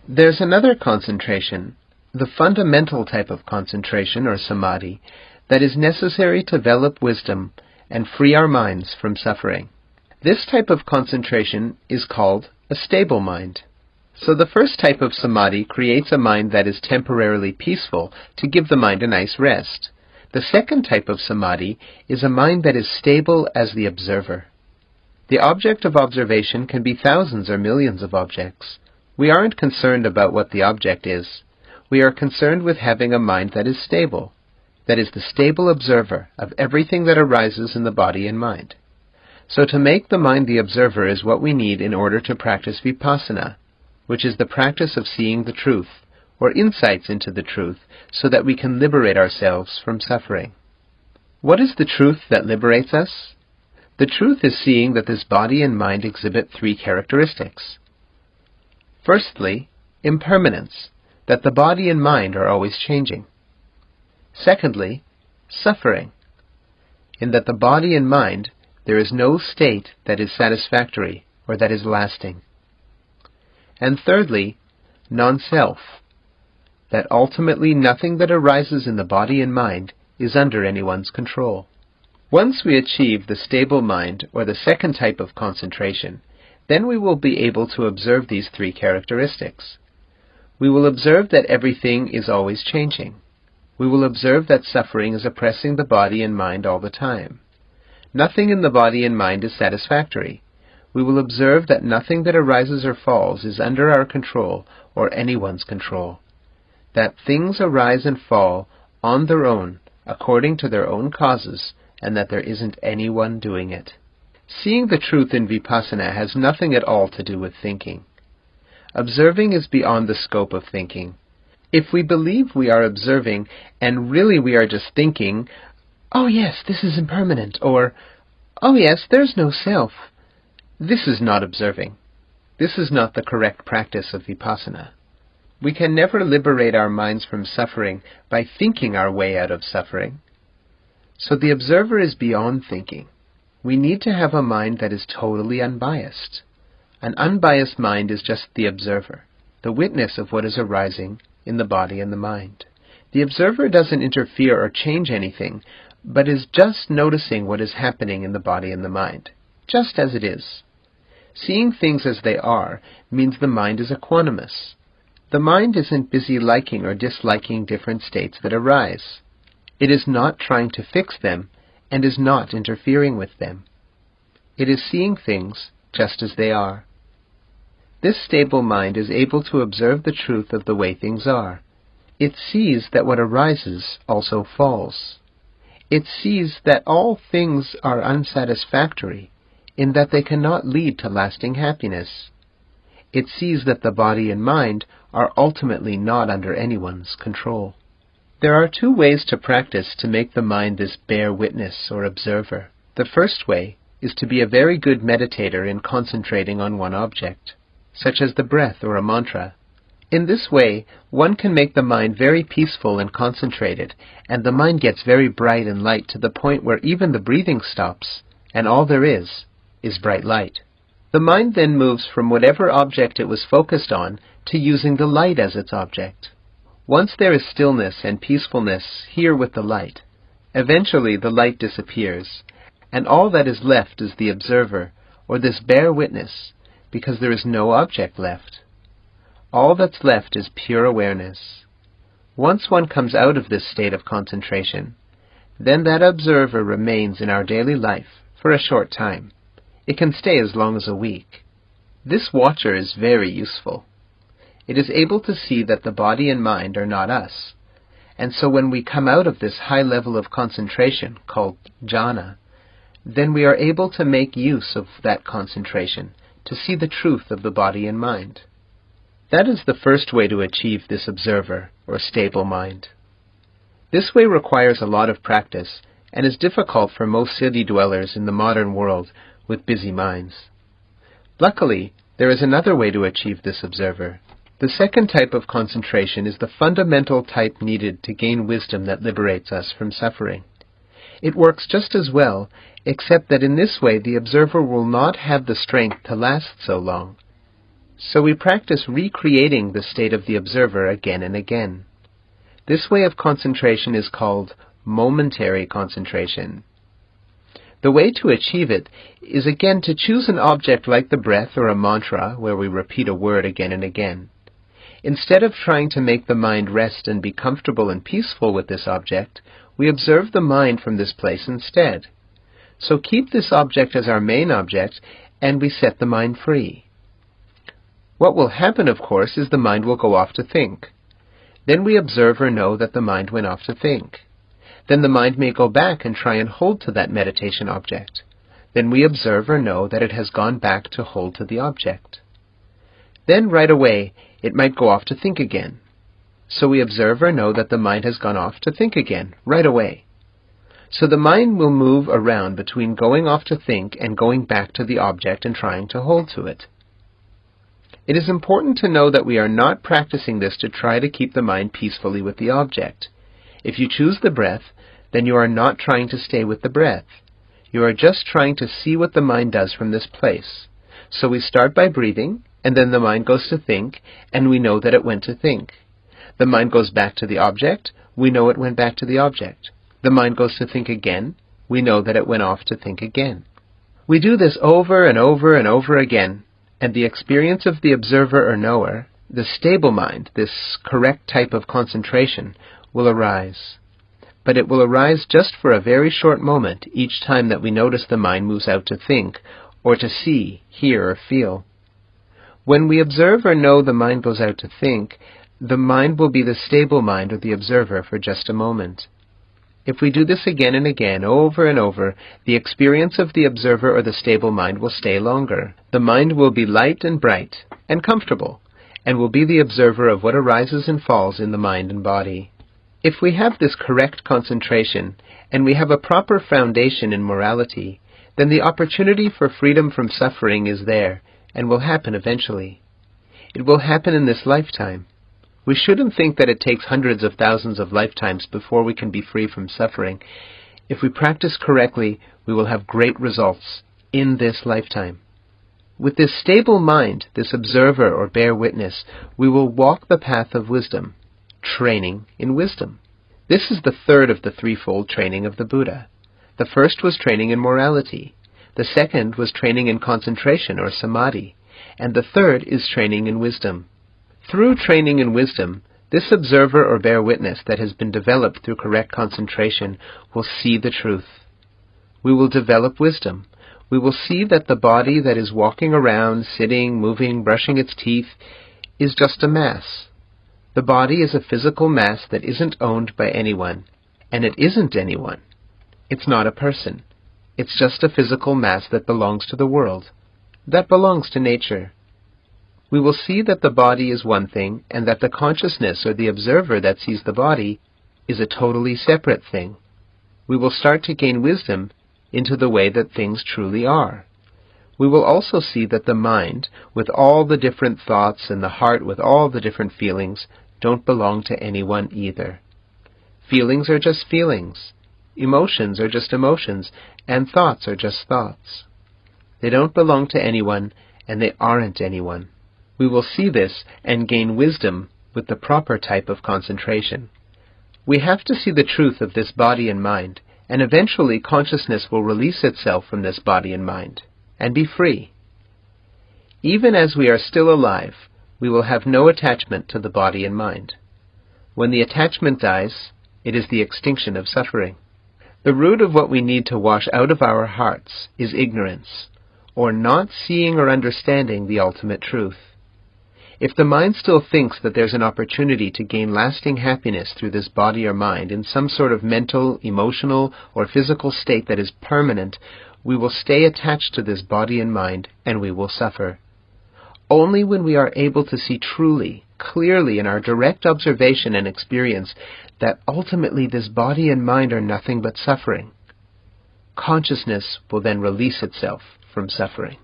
There's another concentration, the fundamental type of concentration, or Samadhi, that is necessary to develop wisdom and free our minds from suffering. This type of concentration is called a stable mind. So the first type of Samadhi creates a mind that is temporarily peaceful to give the mind a nice rest. The second type of Samadhi is a mind that is stable as the observer. The object of observation can be thousands or millions of objects. We aren't concerned about what the object is. We are concerned with having a mind that is stable, that is the stable observer of everything that arises in the body and mind. So to make the mind the observer is what we need in order to practice vipassana, which is the practice of seeing the truth, or insights into the truth, so that we can liberate ourselves from suffering. What is the truth that liberates us? The truth is seeing that this body and mind exhibit three characteristics. Firstly, impermanence, that the body and mind are always changing. Secondly, suffering, in that the body and mind there is no state that is satisfactory or that is lasting. And thirdly, non-self, that ultimately nothing that arises in the body and mind is under anyone's control. Once we achieve the stable mind, or the second type of concentration, then we will be able to observe these three characteristics. We will observe that everything is always changing. We will observe that suffering is oppressing the body and mind all the time. Nothing in the body and mind is satisfactory. We will observe that nothing that arises or falls is under our control or anyone's control. That things arise and fall on their own, according to their own causes, and that there isn't anyone doing it. Seeing the truth in vipassana has nothing at all to do with thinking. Observing is beyond the scope of thinking. If we believe we are observing, and really we are just thinking, "Oh yes, this is impermanent," or "Oh yes, there's no self," this is not observing. This is not the correct practice of vipassana. We can never liberate our minds from suffering by thinking our way out of suffering. So the observer is beyond thinking. We need to have a mind that is totally unbiased. An unbiased mind is just the observer, the witness of what is arising in the body and the mind. The observer doesn't interfere or change anything, but is just noticing what is happening in the body and the mind, just as it is. Seeing things as they are means the mind is equanimous. The mind isn't busy liking or disliking different states that arise. It is not trying to fix them and is not interfering with them. It is seeing things just as they are. This stable mind is able to observe the truth of the way things are. It sees that what arises also falls. It sees that all things are unsatisfactory, in that they cannot lead to lasting happiness. It sees that the body and mind are ultimately not under anyone's control. There are two ways to practice to make the mind this bare witness or observer. The first way is to be a very good meditator in concentrating on one object, such as the breath or a mantra. In this way, one can make the mind very peaceful and concentrated, and the mind gets very bright and light to the point where even the breathing stops, and all there is bright light. The mind then moves from whatever object it was focused on to using the light as its object. Once there is stillness and peacefulness here with the light, eventually the light disappears, and all that is left is the observer, or this bare witness, because there is no object left. All that's left is pure awareness. Once one comes out of this state of concentration, then that observer remains in our daily life for a short time. It can stay as long as a week. This watcher is very useful. It is able to see that the body and mind are not us. And so when we come out of this high level of concentration, called jhana, then we are able to make use of that concentration to see the truth of the body and mind. That is the first way to achieve this observer, or stable mind. This way requires a lot of practice, and is difficult for most city dwellers in the modern world with busy minds. Luckily, there is another way to achieve this observer. The second type of concentration is the fundamental type needed to gain wisdom that liberates us from suffering. It works just as well, except that in this way the observer will not have the strength to last so long. So we practice recreating the state of the observer again and again. This way of concentration is called momentary concentration. The way to achieve it is again to choose an object like the breath or a mantra where we repeat a word again and again. Instead of trying to make the mind rest and be comfortable and peaceful with this object, we observe the mind from this place instead. So keep this object as our main object and we set the mind free. What will happen, of course, is the mind will go off to think. Then we observe or know that the mind went off to think. Then the mind may go back and try and hold to that meditation object. Then we observe or know that it has gone back to hold to the object. Then right away, it might go off to think again. So we observe or know that the mind has gone off to think again, right away. So the mind will move around between going off to think and going back to the object and trying to hold to it. It is important to know that we are not practicing this to try to keep the mind peacefully with the object. If you choose the breath, then you are not trying to stay with the breath. You are just trying to see what the mind does from this place. So we start by breathing, and then the mind goes to think, and we know that it went to think. The mind goes back to the object, we know it went back to the object. The mind goes to think again, we know that it went off to think again. We do this over and over and over again, and the experience of the observer or knower, the stable mind, this correct type of concentration, will arise. But it will arise just for a very short moment each time that we notice the mind moves out to think, or to see, hear, or feel. When we observe or know the mind goes out to think, the mind will be the stable mind or the observer for just a moment. If we do this again and again, over and over, the experience of the observer or the stable mind will stay longer. The mind will be light and bright and comfortable, and will be the observer of what arises and falls in the mind and body. If we have this correct concentration, and we have a proper foundation in morality, then the opportunity for freedom from suffering is there, and will happen eventually. It will happen in this lifetime. We shouldn't think that it takes hundreds of thousands of lifetimes before we can be free from suffering. If we practice correctly, we will have great results in this lifetime. With this stable mind, this observer or bear witness, we will walk the path of wisdom, training in wisdom. This is the third of the threefold training of the Buddha. The first was training in morality. The second was training in concentration or Samadhi. And the third is training in wisdom. Through training in wisdom, this observer or bear witness that has been developed through correct concentration will see the truth. We will develop wisdom. We will see that the body that is walking around, sitting, moving, brushing its teeth, is just a mass. The body is a physical mass that isn't owned by anyone, and it isn't anyone. It's not a person. It's just a physical mass that belongs to the world, that belongs to nature. We will see that the body is one thing, and that the consciousness or the observer that sees the body is a totally separate thing. We will start to gain wisdom into the way that things truly are. We will also see that the mind, with all the different thoughts, and the heart with all the different feelings, don't belong to anyone either. Feelings are just feelings. Emotions are just emotions, and thoughts are just thoughts. They don't belong to anyone, and they aren't anyone. We will see this and gain wisdom with the proper type of concentration. We have to see the truth of this body and mind, and eventually consciousness will release itself from this body and mind, and be free. Even as we are still alive, we will have no attachment to the body and mind. When the attachment dies, it is the extinction of suffering. The root of what we need to wash out of our hearts is ignorance, or not seeing or understanding the ultimate truth. If the mind still thinks that there's an opportunity to gain lasting happiness through this body or mind in some sort of mental, emotional, or physical state that is permanent, we will stay attached to this body and mind, and we will suffer. Only when we are able to see truly, clearly in our direct observation and experience that ultimately this body and mind are nothing but suffering, consciousness will then release itself from suffering.